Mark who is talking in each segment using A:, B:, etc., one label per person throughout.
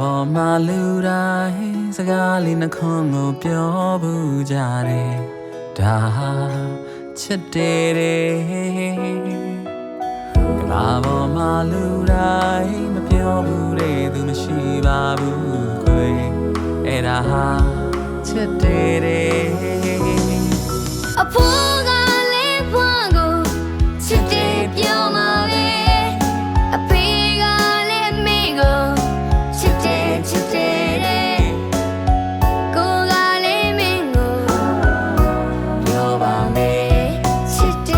A: ဘောမှာလူတိုင်းစကားလေးနှခွန်းကိုပြောဘူးကြတယ်ဒါချစ်တယ်ကဘာဘောမှာလူတိုင်းမပြောဘူးတဲ့သူမရှိပါဘူးခွေအဲ့ဒါချစ်တယ်
B: အဖိုးကလေးဘွားကိုချစ်တယ်ပြောမှာပဲအဖေကလည်းအမေကိုချစ်တယ်ကိုကလည်းမင်းကိုပြောပါမယ်ချစ်တ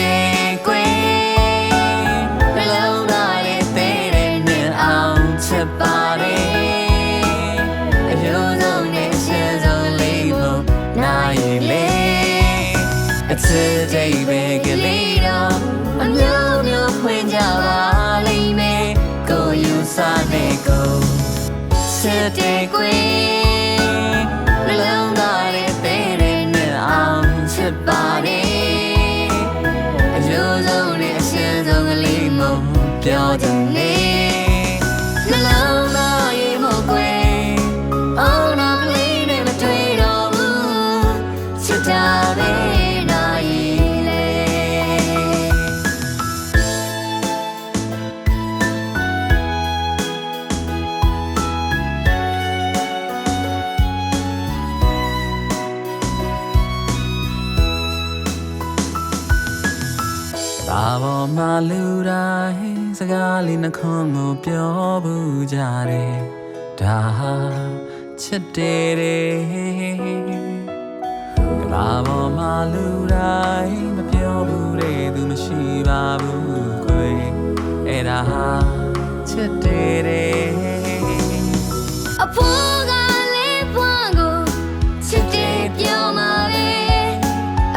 B: ယ်ကွယ်နှလုံးသားလေးသေးတဲ့နဲ့အောင်ချစ်ပါတယ်အယုံဆုံးနဲ့ရှင်းဆုံးလေးကိုနိုင်လေအချစ်တဲ့ပဲကလေးတော့အမျိုးမျိုးဖွင့်ကြပါလိမ့်မယ်ကိုယူစားတဲ့ကိုချစ်တယ်ကွယ်နှလုံးသားလေးသေးတဲ့နဲ့အောင်ချစ်ပါတယ်အယုံဆုံးနဲ့ရှင်းဆုံးကလေးမပြောတယ်လေနှလုံးသားရဲ့မကွယ်Oh no please never dream of youချစ်တာပဲနိုင်လေ
A: ဘာဘောမှာလူတိုင်းစကားလေးနှခွန်းကိုပြောဘူးကြတယ်ဒါချစ်တယ်ကဘာဘောမှာလူတိုင်းမပြောဘူးတဲ့သူမရှိပါဘူးခွေအဲ့ဒါချစ်တယ်
B: အဖိုးကလေးဘွားကိုချစ်တယ်ပြောမှာပဲ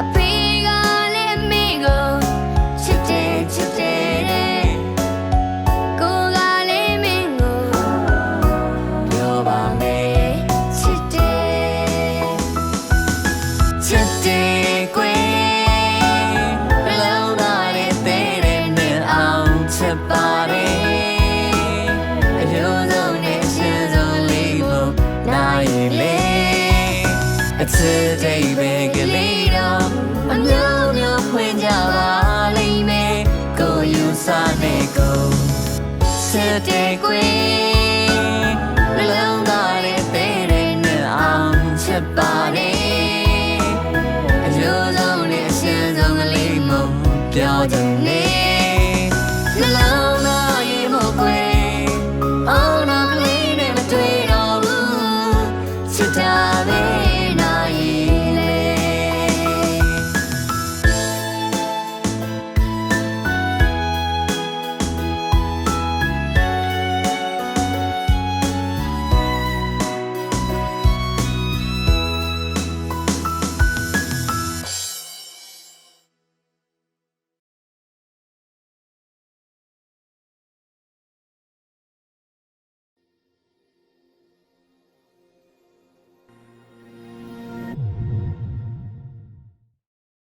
B: အဖေကလည်းအမေကိုချစ်တယ်ကိုကလည်းမင်းကိုပြောပါမယ်ချစ်တယ်ကွယ်နှလုံးသားလေးသေးတဲ့နဲ့အောင်ချစ်ပါတယ်အယုံဆုံးနဲ့ရှင်းဆုံးလေးကိုနိုင်လေအချစ်တဲ့ပဲကလေးတော့အမျိုးမျိုးဖွင့်ကြပါလိမ့်မယ်ကိုယူစားတဲ့ကိုချစ်တယ်ကွယ်